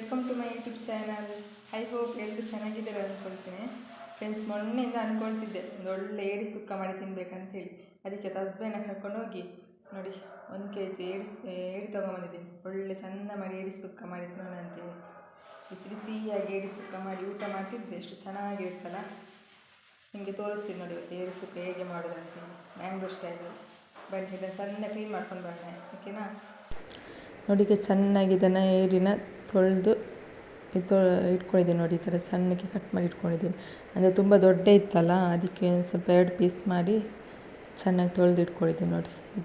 Welcome to my YouTube channel. I hope ಎಲ್ಲರೂ ಚೆನ್ನಾಗಿದ್ದಾರೆ ಅಂದ್ಕೊಳ್ತೀನಿ. ಫ್ರೆಂಡ್ಸ್, ಮೊನ್ನೆಯಿಂದ ಅಂದ್ಕೊಳ್ತಿದ್ದೆ ಒಂದು ಒಳ್ಳೆ ಏಡಿ ಸುಕ್ಕ ಮಾಡಿ ತಿನ್ಬೇಕಂತೇಳಿ. ಅದಕ್ಕೆ ಹಸ್ಬೆಂಡ್ನ ಕರ್ಕೊಂಡೋಗಿ ನೋಡಿ 1 kg ಏಡಿ ತೊಗೊಂಬಂದಿದ್ದೀನಿ. ಒಳ್ಳೆ ಚೆಂದ ಮಾಡಿ ಏಡಿ ಸುಕ್ಕ ಮಾಡಿ ತಿನ್ನೋಣ ಅಂತೇಳಿ ಬಿಸಿ ಬಿಸಿಯಾಗಿ ಏಡಿ ಸುಕ್ಕ ಮಾಡಿ ಊಟ ಮಾಡ್ತಿದ್ದೆ. ಎಷ್ಟು ಚೆನ್ನಾಗಿರುತ್ತಲ್ಲ. ನಿಮಗೆ ತೋರಿಸ್ತೀನಿ ನೋಡಿ ಇವತ್ತು ಏಡಿ ಸುಕ್ಕ ಹೇಗೆ ಮಾಡೋದು ಅಂತೇಳಿ, ಮ್ಯಾಂಗೋ ಸ್ಟೈಲು. ಬನ್ನಿ ಇದನ್ನು ಚೆನ್ನಾಗಿ ಕ್ಲೀನ್ ಮಾಡ್ಕೊಂಡು ಬರೋಣ, ಓಕೆನಾ? ನೋಡಿ, ಈಗ ಚೆನ್ನಾಗಿ ಇದನ್ನು ಏಡಿನ ತೊಳೆದು ಇಟ್ಕೊಂಡಿದ್ದೀನಿ. ನೋಡಿ, ಈ ಥರ ಸಣ್ಣಕ್ಕೆ ಕಟ್ ಮಾಡಿ ಇಟ್ಕೊಂಡಿದ್ದೀನಿ. ಅಂದರೆ ತುಂಬ ದೊಡ್ಡ ಇತ್ತಲ್ಲ, ಅದಕ್ಕೆ ಸ್ವಲ್ಪ 2 ಪೀಸ್ ಮಾಡಿ ಚೆನ್ನಾಗಿ ತೊಳೆದು ಇಟ್ಕೊಂಡಿದ್ದೀನಿ. ನೋಡಿ, ಈ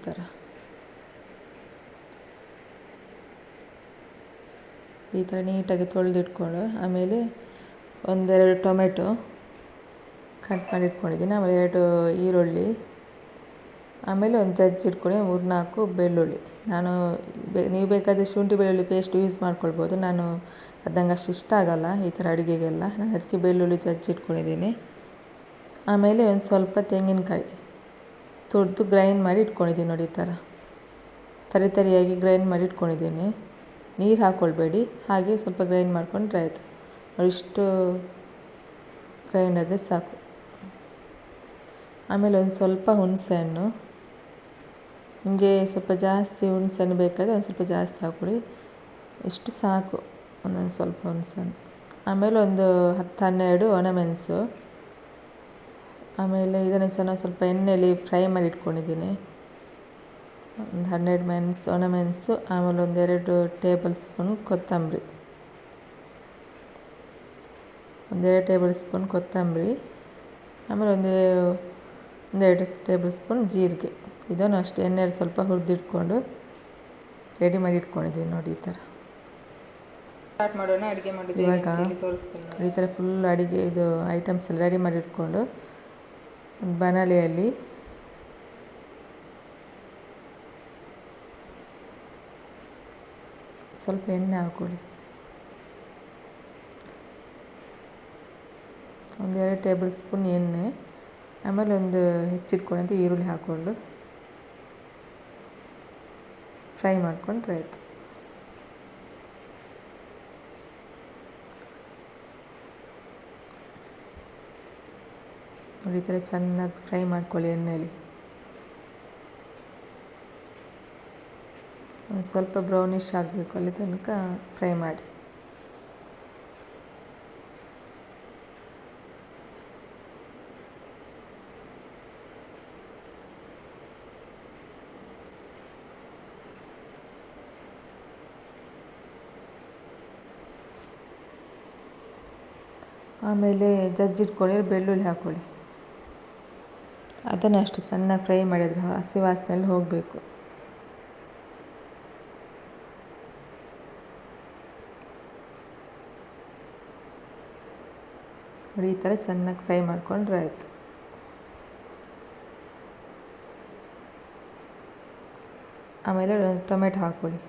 ಥರ ನೀಟಾಗಿ ತೊಳೆದು ಇಟ್ಕೊಂಡು, ಆಮೇಲೆ 1-2 ಟೊಮೆಟೊ ಕಟ್ ಮಾಡಿ ಇಟ್ಕೊಂಡಿದ್ದೀನಿ. ಆಮೇಲೆ 2 ಈರುಳ್ಳಿ, ಆಮೇಲೆ ಒಂದು ಜಜ್ಜಿಟ್ಕೊಳ್ಳಿ 3-4 ಬೆಳ್ಳುಳ್ಳಿ. ನೀವು ಬೇಕಾದರೆ ಶುಂಠಿ ಬೆಳ್ಳುಳ್ಳಿ ಪೇಸ್ಟ್ ಯೂಸ್ ಮಾಡ್ಕೊಳ್ಬೋದು. ಅದು ನಂಗೆ ಅಷ್ಟು ಇಷ್ಟ ಆಗಲ್ಲ ಈ ಥರ ಅಡುಗೆಗೆಲ್ಲ. ನಾನು ಅದಕ್ಕೆ ಬೆಳ್ಳುಳ್ಳಿ ಜಜ್ಜಿಟ್ಕೊಂಡಿದ್ದೀನಿ. ಆಮೇಲೆ ಒಂದು ಸ್ವಲ್ಪ ತೆಂಗಿನಕಾಯಿ ತುರಿದು ಗ್ರೈಂಡ್ ಮಾಡಿ ಇಟ್ಕೊಂಡಿದ್ದೀನಿ. ನೋಡಿ, ಈ ಥರ ತರಿಯಾಗಿ ಗ್ರೈಂಡ್ ಮಾಡಿ ಇಟ್ಕೊಂಡಿದ್ದೀನಿ. ನೀರು ಹಾಕ್ಕೊಳ್ಬೇಡಿ, ಹಾಗೆ ಸ್ವಲ್ಪ ಗ್ರೈಂಡ್ ಮಾಡ್ಕೊಂಡ್ರೆ ಆಯಿತು. ಇಷ್ಟು ಗ್ರೈಂಡ್ ಆದರೆ ಸಾಕು. ಆಮೇಲೆ ಒಂದು ಸ್ವಲ್ಪ ಹುಣಸೆಹಣ್ಣು, ನಿಮಗೆ ಸ್ವಲ್ಪ ಜಾಸ್ತಿ ಹುಣಸೆಹಣ್ಣು ಬೇಕಾದರೆ ಒಂದು ಸ್ವಲ್ಪ ಜಾಸ್ತಿ ಹಾಕ್ಕೊಳ್ಳಿ. ಇಷ್ಟು ಸಾಕು, ಒಂದೊಂದು ಸ್ವಲ್ಪ ಹುಣಸೆಹಣ್ಣು. ಆಮೇಲೆ ಒಂದು 10-12 ಒಣಮೆಣಸು. ಆಮೇಲೆ ಇದನ್ನು ಸ್ವಲ್ಪ ಎಣ್ಣೆಯಲ್ಲಿ ಫ್ರೈ ಮಾಡಿ ಇಟ್ಕೊಂಡಿದ್ದೀನಿ. ಒಂದು 12 ಒಣಮೆಣಸು, ಆಮೇಲೆ 1-2 ಟೇಬಲ್ ಸ್ಪೂನ್ ಕೊತ್ತಂಬರಿ, 1-2 ಟೇಬಲ್ ಸ್ಪೂನ್ ಕೊತ್ತಂಬರಿ. ಆಮೇಲೆ 1-2 ಟೇಬಲ್ ಸ್ಪೂನ್ ಜೀರಿಗೆ. ಇದನ್ನು ಅಷ್ಟೇ ಎಣ್ಣೆಯಲ್ಲಿ ಸ್ವಲ್ಪ ಹುರಿದಿಟ್ಕೊಂಡು ರೆಡಿ ಮಾಡಿ ಇಟ್ಕೊಂಡಿದ್ದೀನಿ. ನೋಡಿ, ಈ ಥರ ಸ್ಟಾರ್ಟ್ ಮಾಡೋಣ ಅಡುಗೆ ಮಾಡೋದು. ಇವಾಗ ತೋರಿಸ್ತೀನಿ. ಈ ಥರ ಫುಲ್ ಅಡುಗೆ ಇದು ಐಟಮ್ಸ್ ಎಲ್ಲ ರೆಡಿ ಮಾಡಿ ಇಟ್ಕೊಂಡು ಒಂದು ಬಾಣಲೆಯಲ್ಲಿ ಸ್ವಲ್ಪ ಎಣ್ಣೆ ಹಾಕ್ಕೊಳ್ಳಿ. 1-2 ಟೇಬಲ್ ಸ್ಪೂನ್ ಎಣ್ಣೆ, ಆಮೇಲೆ ಒಂದು ಹೆಚ್ಚಿಟ್ಕೊಂಡಂತೆ ಈರುಳ್ಳಿ ಹಾಕ್ಕೊಂಡು ಫ್ರೈ ಮಾಡ್ಕೊಂಡ್ರೆ ಆಯಿತು. ನೋಡಿ, ಈ ಥರ ಚೆನ್ನಾಗಿ ಫ್ರೈ ಮಾಡ್ಕೊಳ್ಳಿ ಎಣ್ಣೆಯಲ್ಲಿ. ಒಂದು ಸ್ವಲ್ಪ ಬ್ರೌನಿಷ್ ಆಗಬೇಕು, ಅಲ್ಲಿ ತನಕ ಫ್ರೈ ಮಾಡಿ. ಆಮೇಲೆ ಜಜ್ಜಿಟ್ಕೊಳ್ಳಿ ಬೆಳ್ಳುಳ್ಳಿ ಹಾಕ್ಕೊಳ್ಳಿ. ಅದನ್ನು ಅಷ್ಟು ಚೆನ್ನಾಗಿ ಫ್ರೈ ಮಾಡಿದರೆ ಹಸಿ ವಾಸನೆಯಲ್ಲಿ ಹೋಗಬೇಕು. ನೋಡಿ, ಈ ಥರ ಚೆನ್ನಾಗಿ ಫ್ರೈ ಮಾಡಿಕೊಂಡ್ರೆ ಆಯಿತು. ಆಮೇಲೆ ಟೊಮೆಟೊ ಹಾಕ್ಕೊಳ್ಳಿ.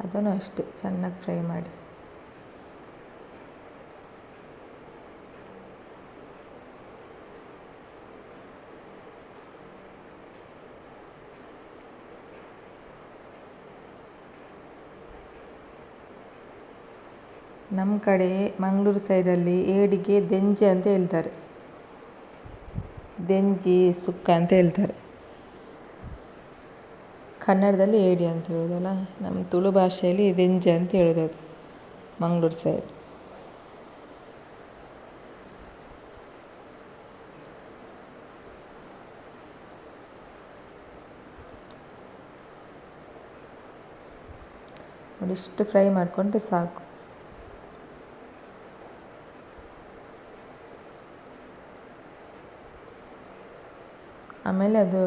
ಅದನ್ನು ಅಷ್ಟೇ ಚೆನ್ನಾಗಿ ಫ್ರೈ ಮಾಡಿ. ನಮ್ಮ ಕಡೆ ಮಂಗಳೂರು ಸೈಡಲ್ಲಿ ಏಡಿಗೆ ದೆಂಜಿ ಅಂತ ಹೇಳ್ತಾರೆ. ದೆಂಜಿ ಸುಕ್ಕ ಅಂತ ಹೇಳ್ತಾರೆ. ಕನ್ನಡದಲ್ಲಿ ಏಡಿ ಅಂತ ಹೇಳೋದಲ್ಲ, ನಮ್ಮ ತುಳು ಭಾಷೆಯಲ್ಲಿ ದೆಂಜಿ ಅಂತ ಹೇಳೋದು. ಅದು ಮಂಗಳೂರು ಸೈಡ್. ನೋಡಿ, ಇಷ್ಟು ಫ್ರೈ ಮಾಡಿಕೊಂಡ್ರೆ ಸಾಕು. ಆಮೇಲೆ ಅದು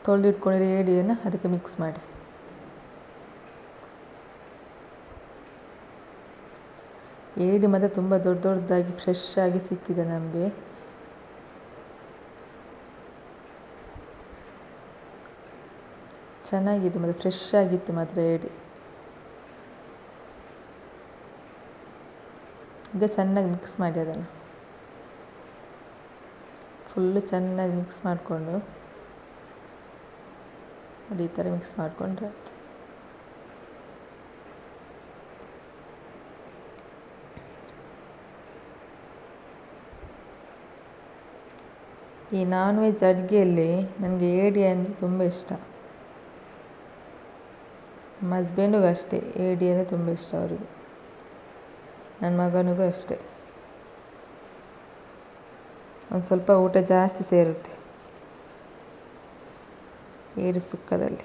ತೊಳೆದಿಟ್ಕೊಂಡಿರೋ ಏಡಿಯನ್ನು ಅದಕ್ಕೆ ಮಿಕ್ಸ್ ಮಾಡಿ. ಏಡಿ ಮತ್ತು ತುಂಬ ದೊಡ್ಡದಾಗಿ ಫ್ರೆಶ್ ಆಗಿ ಸಿಕ್ಕಿದೆ ನಮಗೆ. ಚೆನ್ನಾಗಿದೆ ಮತ್ತು ಫ್ರೆಶ್ ಆಗಿತ್ತು ಮಾತ್ರ ಏಡಿ. ಈಗ ಚೆನ್ನಾಗಿ ಮಿಕ್ಸ್ ಮಾಡಿ ಅದನ್ನು ಫುಲ್ಲು ಚೆನ್ನಾಗಿ ಮಿಕ್ಸ್ ಮಾಡಿಕೊಂಡು ನೋಡಿ, ಈ ಥರ ಮಿಕ್ಸ್ ಮಾಡಿಕೊಂಡ್ರೆ ಆಯ್ತು. ಈ ನಾನ್ ವೆಜ್ ಅಡುಗೆಯಲ್ಲಿ ನನಗೆ ಏಡಿ ಅಂದರೆ ತುಂಬ ಇಷ್ಟ. ನಮ್ಮ ಹಸ್ಬೆಂಡಿಗೂ ಅಷ್ಟೇ, ಏಡಿ ಅಂದರೆ ತುಂಬ ಇಷ್ಟ ಅವರಿಗೆ. ನನ್ನ ಮಗನಿಗೂ ಅಷ್ಟೇ. ಒಂದು ಸ್ವಲ್ಪ ಊಟ ಜಾಸ್ತಿ ಸೇರುತ್ತೆ ಏಡಿ ಸುಕ್ಕದಲ್ಲಿ.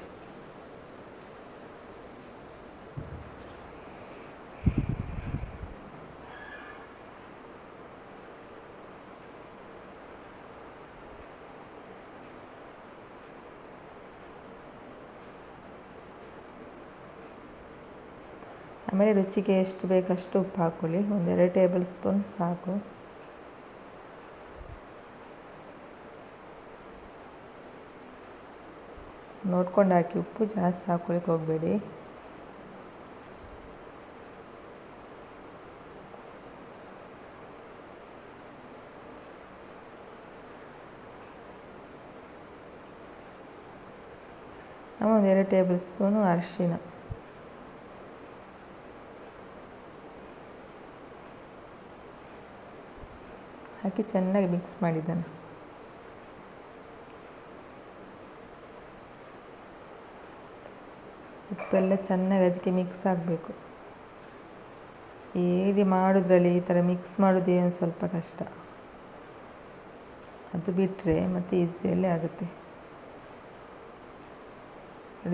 ಆಮೇಲೆ ರುಚಿಗೆ ಎಷ್ಟು ಬೇಕಷ್ಟು ಉಪ್ಪು ಹಾಕ್ಕೊಳ್ಳಿ. 1-2 ಟೇಬಲ್ ಸ್ಪೂನ್ ಸಾಕು. ನೋಡ್ಕೊಂಡು ಹಾಕಿ, ಉಪ್ಪು ಜಾಸ್ತಿ ಹಾಕ್ಕೊಳಿಕ್ಕೆ ಹೋಗಬೇಡಿ. ಆಮೇಲೆ 1-2 ಟೇಬಲ್ ಸ್ಪೂನು ಅರಿಶಿನ ಹಾಕಿ ಚೆನ್ನಾಗಿ ಮಿಕ್ಸ್ ಮಾಡಿದ್ದಾನೆ. ಉಪ್ಪೆಲ್ಲ ಚೆನ್ನಾಗಿ ಅದಕ್ಕೆ ಮಿಕ್ಸ್ ಆಗಬೇಕು. ಈ ಏಡಿ ಮಾಡೋದ್ರಲ್ಲಿ ಈ ಥರ ಮಿಕ್ಸ್ ಮಾಡೋದೇ ಒಂದು ಸ್ವಲ್ಪ ಕಷ್ಟ. ಅದು ಬಿಟ್ಟರೆ ಮತ್ತು ಈಸಿಯಲ್ಲೇ ಆಗುತ್ತೆ.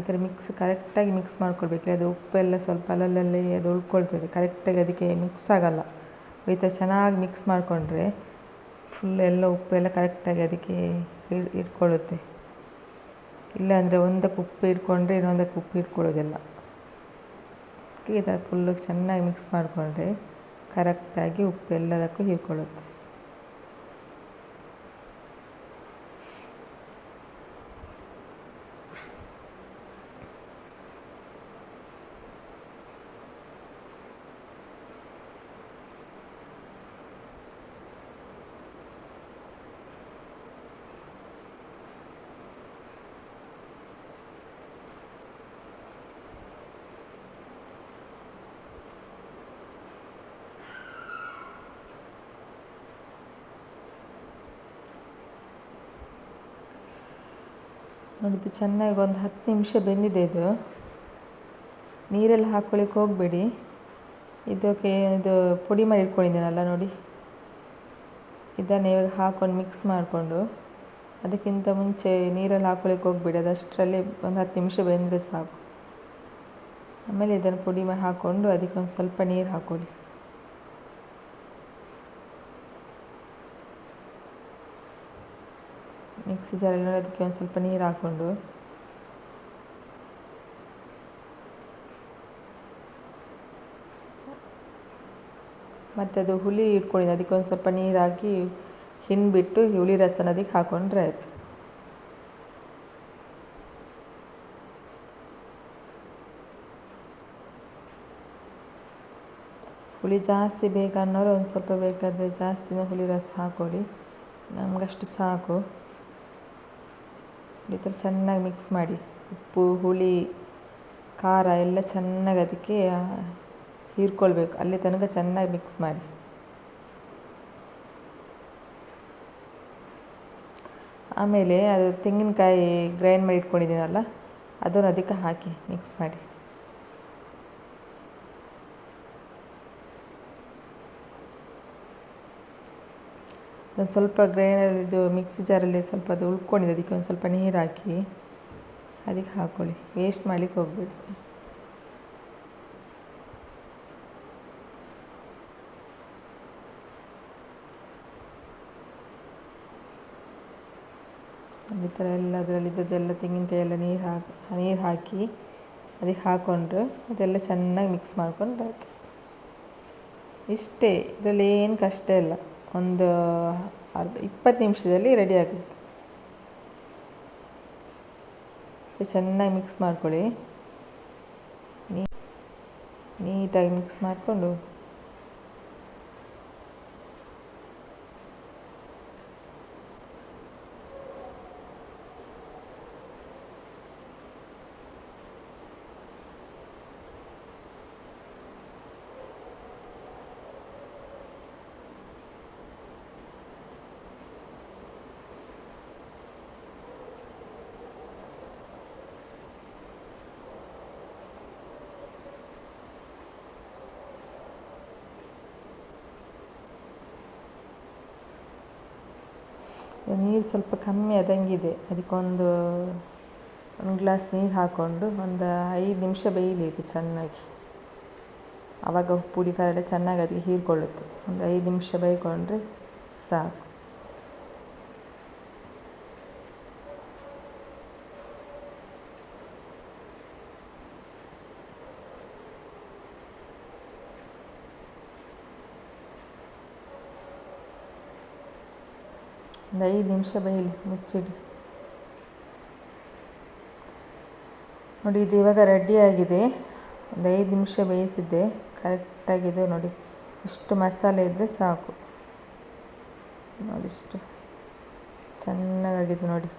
ಈ ಥರ ಕರೆಕ್ಟಾಗಿ ಮಿಕ್ಸ್ ಮಾಡ್ಕೊಳ್ಬೇಕು. ಅದು ಉಪ್ಪೆಲ್ಲ ಸ್ವಲ್ಪ ಅಲ್ಲಲ್ಲೇ ಅದು ಉಳ್ಕೊಳ್ತದೆ, ಕರೆಕ್ಟಾಗಿ ಅದಕ್ಕೆ ಮಿಕ್ಸ್ ಆಗಲ್ಲ. ಈ ಥರ ಚೆನ್ನಾಗಿ ಮಿಕ್ಸ್ ಮಾಡಿಕೊಂಡ್ರೆ ಫುಲ್ ಎಲ್ಲ ಉಪ್ಪೆಲ್ಲ ಕರೆಕ್ಟಾಗಿ ಅದಕ್ಕೆ ಇಟ್ಕೊಳ್ಳುತ್ತೆ. ಇಲ್ಲಾಂದರೆ ಒಂದಕ್ಕೆ ಉಪ್ಪು ಇಟ್ಕೊಂಡ್ರೆ ಇನ್ನೊಂದಕ್ಕೆ ಉಪ್ಪು ಇಟ್ಕೊಳ್ಳೋದಿಲ್ಲ. ಈ ಥರ ಫುಲ್ಲು ಚೆನ್ನಾಗಿ ಮಿಕ್ಸ್ ಮಾಡಿಕೊಂಡ್ರೆ ಕರೆಕ್ಟಾಗಿ ಉಪ್ಪು ಎಲ್ಲದಕ್ಕೂ ಹೀರ್ಕೊಳ್ಳುತ್ತೆ. ನೋಡಿದ್ದು ಚೆನ್ನಾಗಿ ಒಂದು 10 ನಿಮಿಷ ಬೆಂದಿದೆ. ಇದು ನೀರೆಲ್ಲ ಹಾಕ್ಕೊಳ್ಳಿಕ್ಕೆ ಹೋಗಬೇಡಿ. ಇದಕ್ಕೆ ಇದು ಪುಡಿ ಮಾಡಿ ಇಟ್ಕೊಂಡಿದ್ದೀನಲ್ಲ ನೋಡಿ, ಇದನ್ನು ಇವಾಗ ಹಾಕ್ಕೊಂಡು ಮಿಕ್ಸ್ ಮಾಡಿಕೊಂಡು, ಅದಕ್ಕಿಂತ ಮುಂಚೆ ನೀರೆಲ್ಲ ಹಾಕ್ಕೊಳ್ಳಿಕ್ಕೆ ಹೋಗಬೇಡಿ. ಅದಷ್ಟರಲ್ಲಿ ಒಂದು 10 ನಿಮಿಷ ಬೆಂದರೆ ಸಾಕು. ಆಮೇಲೆ ಇದನ್ನು ಪುಡಿ ಮಾಡಿ ಹಾಕ್ಕೊಂಡು ಅದಕ್ಕೆ ಒಂದು ಸ್ವಲ್ಪ ನೀರು ಹಾಕ್ಕೊಳ್ಳಿ. ಮಿಕ್ಸಿ ಜಾರಲ್ಲಿ ಅದಕ್ಕೆ ಒಂದು ಸ್ವಲ್ಪ ನೀರು ಹಾಕ್ಕೊಂಡು ಮತ್ತು ಅದು ಹುಳಿ ಇಟ್ಕೊಂಡಿದ್ದೆ ಅದಕ್ಕೆ ಒಂದು ಸ್ವಲ್ಪ ನೀರು ಹಾಕಿ ಹಿಂಡಿಬಿಟ್ಟು ಹುಳಿ ರಸನ ಅದಕ್ಕೆ ಹಾಕ್ಕೊಂಡ್ರೆ ಆಯಿತು. ಹುಳಿ ಜಾಸ್ತಿ ಬೇಕನ್ನೋರು ಒಂದು ಸ್ವಲ್ಪ ಬೇಕಾದರೆ ಜಾಸ್ತಿನೇ ಹುಳಿ ರಸ ಹಾಕ್ಕೊಳ್ಳಿ. ನಮಗಷ್ಟು ಸಾಕು. ಈ ಥರ ಚೆನ್ನಾಗಿ ಮಿಕ್ಸ್ ಮಾಡಿ, ಉಪ್ಪು ಹುಳಿ ಖಾರ ಎಲ್ಲ ಚೆನ್ನಾಗಿ ಅದಕ್ಕೆ ಹೀರ್ಕೊಳ್ಬೇಕು. ಅಲ್ಲಿ ತನಕ ಚೆನ್ನಾಗಿ ಮಿಕ್ಸ್ ಮಾಡಿ. ಆಮೇಲೆ ಅದು ತೆಂಗಿನಕಾಯಿ ಗ್ರೈಂಡ್ ಮಾಡಿ ಇಟ್ಕೊಂಡಿದ್ದೀನಲ್ಲ, ಅದನ್ನು ಅದಕ್ಕೆ ಹಾಕಿ ಮಿಕ್ಸ್ ಮಾಡಿ. ಒಂದು ಸ್ವಲ್ಪ ಇದು ಮಿಕ್ಸಿ ಜಾರಲ್ಲಿ ಸ್ವಲ್ಪ ಅದು ಉಳ್ಕೊಂಡಿದೆ, ಅದಕ್ಕೆ ಒಂದು ಸ್ವಲ್ಪ ನೀರು ಹಾಕಿ ಅದಕ್ಕೆ ಹಾಕ್ಕೊಳ್ಳಿ. ವೇಸ್ಟ್ ಮಾಡಲಿಕ್ಕೆ ಹೋಗಬೇಡಿ. ಈ ಥರ ಎಲ್ಲ ಅದರಲ್ಲಿದ್ದದ್ದೆಲ್ಲ ತೆಂಗಿನಕಾಯಿ ಎಲ್ಲ ನೀರು ಹಾಕಿ ಅದಕ್ಕೆ ಹಾಕ್ಕೊಂಡು ಅದೆಲ್ಲ ಚೆನ್ನಾಗಿ ಮಿಕ್ಸ್ ಮಾಡ್ಕೊಂಡ್ರೆ ಆಯಿತು. ಇಷ್ಟೇ, ಇದರಲ್ಲಿ ಏನು ಕಷ್ಟ ಇಲ್ಲ. ಒಂದು 20 ನಿಮಿಷದಲ್ಲಿ ರೆಡಿ ಆಗುತ್ತೆ. ಚೆನ್ನಾಗಿ ಮಿಕ್ಸ್ ಮಾಡ್ಕೊಳ್ಳಿ. ನೀಟಾಗಿ ಮಿಕ್ಸ್ ಮಾಡಿಕೊಂಡು ನೀರು ಸ್ವಲ್ಪ ಕಮ್ಮಿ ಆದಂಗಿದೆ, ಅದಕ್ಕೊಂದು ಗ್ಲಾಸ್ ನೀರು ಹಾಕ್ಕೊಂಡು ಒಂದು 5 ನಿಮಿಷ ಬೇಯಲಿ ಇದು ಚೆನ್ನಾಗಿ. ಆವಾಗ ಪುಡಿ ಖಾರ ಎಲ್ಲ ಚೆನ್ನಾಗಿ ಅದಕ್ಕೆ ಹೀರ್ಕೊಳ್ಳುತ್ತೆ. ಒಂದು 5 ನಿಮಿಷ ಬೇಯ್ಕೊಂಡ್ರೆ ಸಾಕು. ಒಂದು 5 ನಿಮಿಷ ಬೇಯಲಿ, ಮುಚ್ಚಿಡಿ. ನೋಡಿ ಇದು ಇವಾಗ ರೆಡಿಯಾಗಿದೆ. ಒಂದು 5 ನಿಮಿಷ ಬೇಯಿಸಿದ್ದೆ, ಕರೆಕ್ಟಾಗಿದೆ ನೋಡಿ. ಇಷ್ಟು ಮಸಾಲೆ ಇದ್ದರೆ ಸಾಕು ನೋಡಿ. ಇಷ್ಟು ಚೆನ್ನಾಗಿದೆ ನೋಡಿ,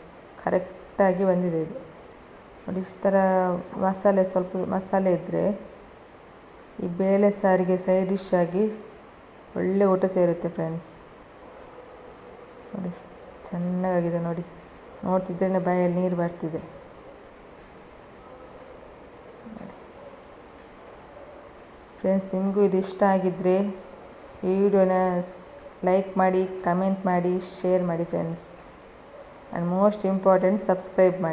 ಕರೆಕ್ಟಾಗಿ ಬಂದಿದೆ ಇದು ನೋಡಿ. ಇಷ್ಟು ಥರ ಸ್ವಲ್ಪ ಮಸಾಲೆ ಇದ್ದರೆ ಈ ಬೇಳೆ ಸಾರಿಗೆ ಸೈಡ್ ಡಿಶ್ ಆಗಿ ಒಳ್ಳೆ ಊಟ ಸೇರುತ್ತೆ ಫ್ರೆಂಡ್ಸ್. ನೋಡಿ ಚೆನ್ನಾಗಿದೆ ನೋಡಿ, ನೋಡ್ತಿದ್ರೇ ಬಾಯಲ್ಲಿ ನೀರು ಬರ್ತಿದೆ. ಫ್ರೆಂಡ್ಸ್, ನಿಮಗೂ ಇದು ಇಷ್ಟ ಆಗಿದ್ದರೆ ಈ ವಿಡಿಯೋನ ಲೈಕ್ ಮಾಡಿ, ಕಮೆಂಟ್ ಮಾಡಿ, ಶೇರ್ ಮಾಡಿ friends. And most important, subscribe ಮಾಡಿ.